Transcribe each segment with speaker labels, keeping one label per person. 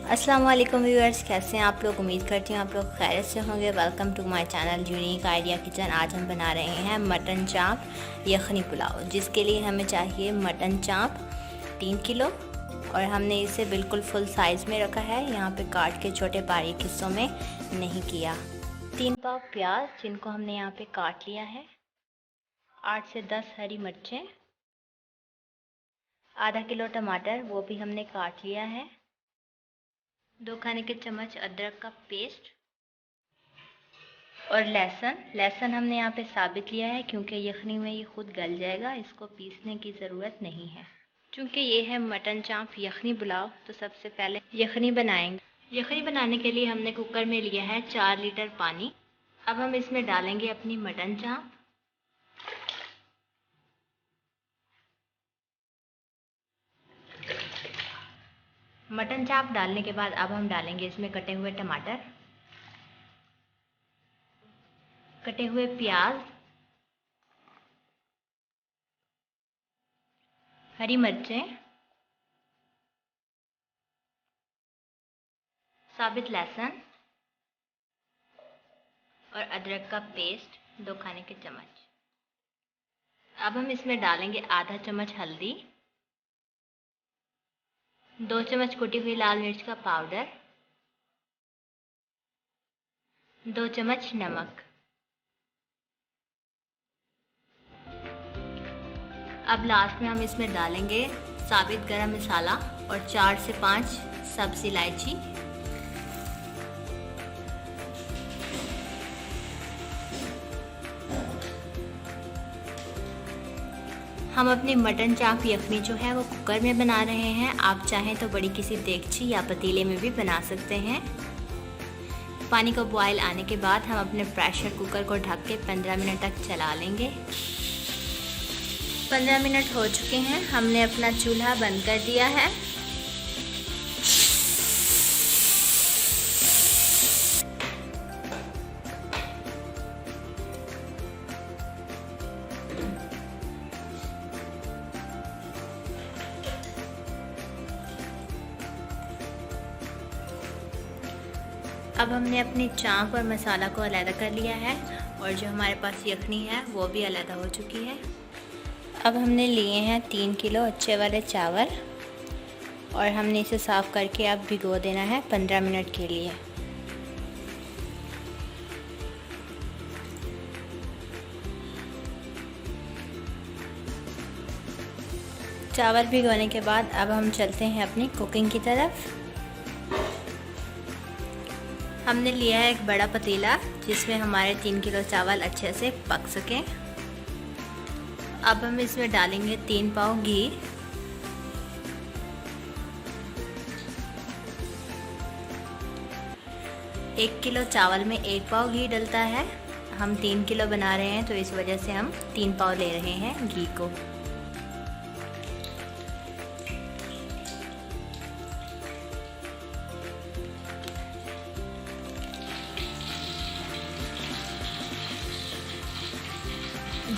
Speaker 1: अस्सलाम वालेकुम व्यूअर्स, कैसे हैं आप लोग। उम्मीद करती हूँ आप लोग खैरियत से होंगे। Welcome to my channel unique idea kitchen. आज हम बना रहे हैं मटन चाप यखनी पुलाव, जिसके लिए हमें चाहिए मटन चाप 3 किलो और हमने इसे बिल्कुल फुल साइज़ में रखा है। यहाँ पे काट के छोटे बारीक हिस्सों में नहीं किया। 3 पाव प्याज जिनको हमने यहाँ पे काट लिया है, 8 से 10 हरी मिर्चें, आधा किलो टमाटर वो भी हमने काट लिया है, 2 खाने के चम्मच अदरक का पेस्ट और लहसुन हमने यहाँ पे साबित लिया है क्योंकि यखनी में ये खुद गल जाएगा, इसको पीसने की ज़रूरत नहीं है। क्योंकि ये है मटन चाप यखनी पुलाव, तो सबसे पहले यखनी बनाएंगे। यखनी बनाने के लिए हमने कुकर में लिया है 4 लीटर पानी। अब हम इसमें डालेंगे अपनी मटन चाप। मटन चाप डालने के बाद अब हम डालेंगे इसमें कटे हुए टमाटर, कटे हुए प्याज, हरी मिर्चें, साबित लहसुन और अदरक का पेस्ट 2 खाने के चम्मच। अब हम इसमें डालेंगे आधा चम्मच हल्दी, 2 चम्मच कुटी हुई लाल मिर्च का पाउडर, 2 चम्मच नमक। अब लास्ट में हम इसमें डालेंगे साबित गरम मसाला और 4 से 5 सब्ज़ इलायची। हम अपनी मटन चाप यखनी जो है वो कुकर में बना रहे हैं। आप चाहें तो बड़ी किसी देगची या पतीले में भी बना सकते हैं। पानी को बॉयल आने के बाद हम अपने प्रेशर कुकर को ढक के 15 मिनट तक चला लेंगे। 15 मिनट हो चुके हैं, हमने अपना चूल्हा बंद कर दिया है। अब हमने अपनी चाप और मसाला को अलग कर लिया है और जो हमारे पास यखनी है वो भी अलग हो चुकी है। अब हमने लिए हैं 3 किलो अच्छे वाले चावल और हमने इसे साफ़ करके अब भिगो देना है 15 मिनट के लिए। चावल भिगोने के बाद अब हम चलते हैं अपनी कुकिंग की तरफ। हमने लिया है एक बड़ा पतीला जिसमें हमारे 3 किलो चावल अच्छे से पक सकें। अब हम इसमें डालेंगे 3 पाव घी, एक किलो चावल में 1 पाव घी डलता है। हम 3 किलो बना रहे हैं तो इस वजह से हम 3 पाव ले रहे हैं घी को।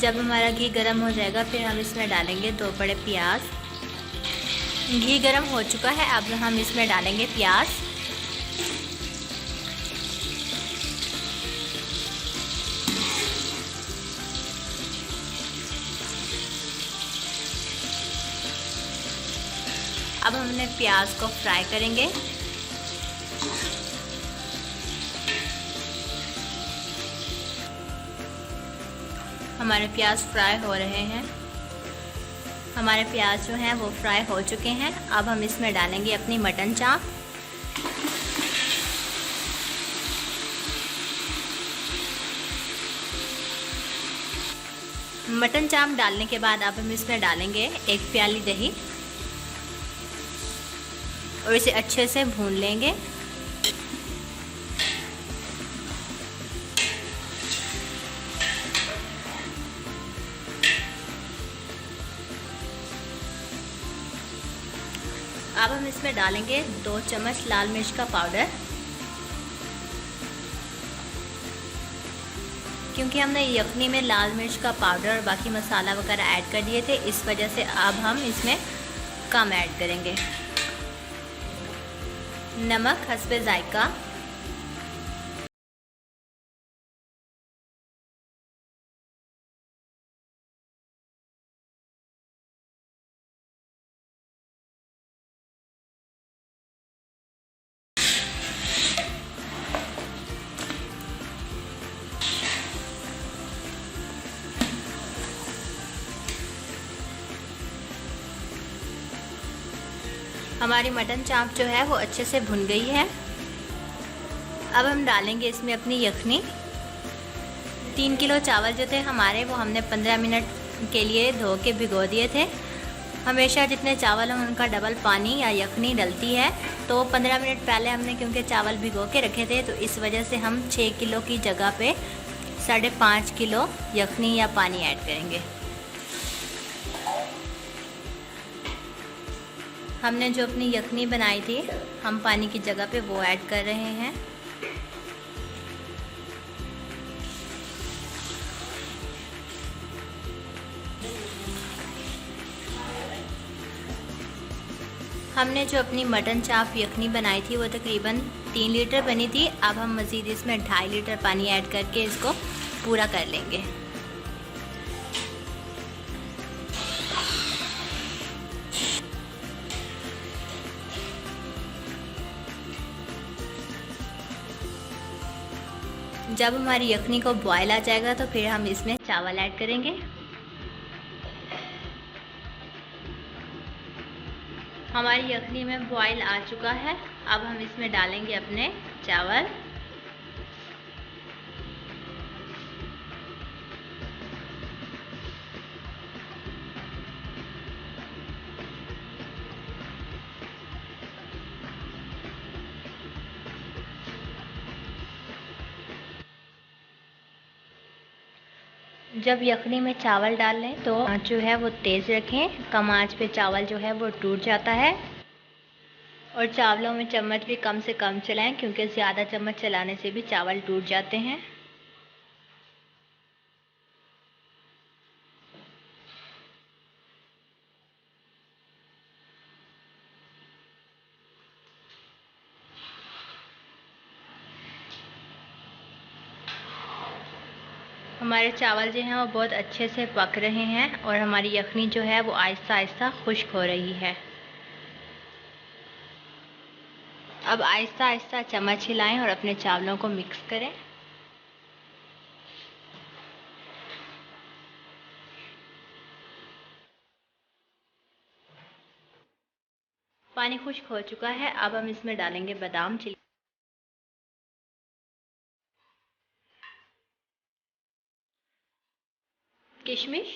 Speaker 1: जब हमारा घी गर्म हो जाएगा फिर हम इसमें डालेंगे 2 बड़े प्याज। घी गर्म हो चुका है, अब हम इसमें डालेंगे प्याज। अब हमने प्याज को फ्राई करेंगे। हमारे प्याज फ्राई हो रहे हैं। हमारे प्याज जो हैं वो फ्राई हो चुके हैं। अब हम इसमें डालेंगे अपनी मटन चाप। मटन चाप डालने के बाद अब हम इसमें डालेंगे 1 प्याली दही और इसे अच्छे से भून लेंगे। अब हम इसमें डालेंगे 2 चम्मच लाल मिर्च का पाउडर। क्योंकि हमने यखनी में लाल मिर्च का पाउडर और बाकी मसाला वगैरह ऐड कर दिए थे, इस वजह से अब हम इसमें कम ऐड करेंगे। नमक हस्बे जायका। हमारी मटन चाप जो है वो अच्छे से भुन गई है। अब हम डालेंगे इसमें अपनी यखनी। 3 किलो चावल जो थे हमारे, वो हमने 15 मिनट के लिए धो के भिगो दिए थे। हमेशा जितने चावल हैं उनका डबल पानी या यखनी डलती है। तो 15 मिनट पहले हमने क्योंकि चावल भिगो के रखे थे, तो इस वजह से हम 6 किलो की जगह पे 5.5 किलो यखनी या पानी ऐड करेंगे। हमने जो अपनी यखनी बनाई थी, हम पानी की जगह पे वो ऐड कर रहे हैं। हमने जो अपनी मटन चाप यखनी बनाई थी वो तकरीबन 3 लीटर बनी थी। अब हम मज़ीद इसमें 2.5 लीटर पानी ऐड करके इसको पूरा कर लेंगे। जब हमारी यखनी को बॉयल आ जाएगा तो फिर हम इसमें चावल ऐड करेंगे। हमारी यखनी में बॉयल आ चुका है। अब हम इसमें डालेंगे अपने चावल। जब यखनी में चावल डाल लें तो आँच जो है वो तेज़ रखें। कम आँच पे चावल जो है वो टूट जाता है। और चावलों में चम्मच भी कम से कम चलाएं, क्योंकि ज़्यादा चम्मच चलाने से भी चावल टूट जाते हैं। हमारे चावल जो हैं वो बहुत अच्छे से पक रहे हैं और हमारी यखनी जो है वो आहिस्ता आहिस्ता खुश्क हो रही है। अब आहिस्ता आहिस्ता चम्मच हिलाएं और अपने चावलों को मिक्स करें। पानी खुश्क हो चुका है। अब हम इसमें डालेंगे बादाम, किशमिश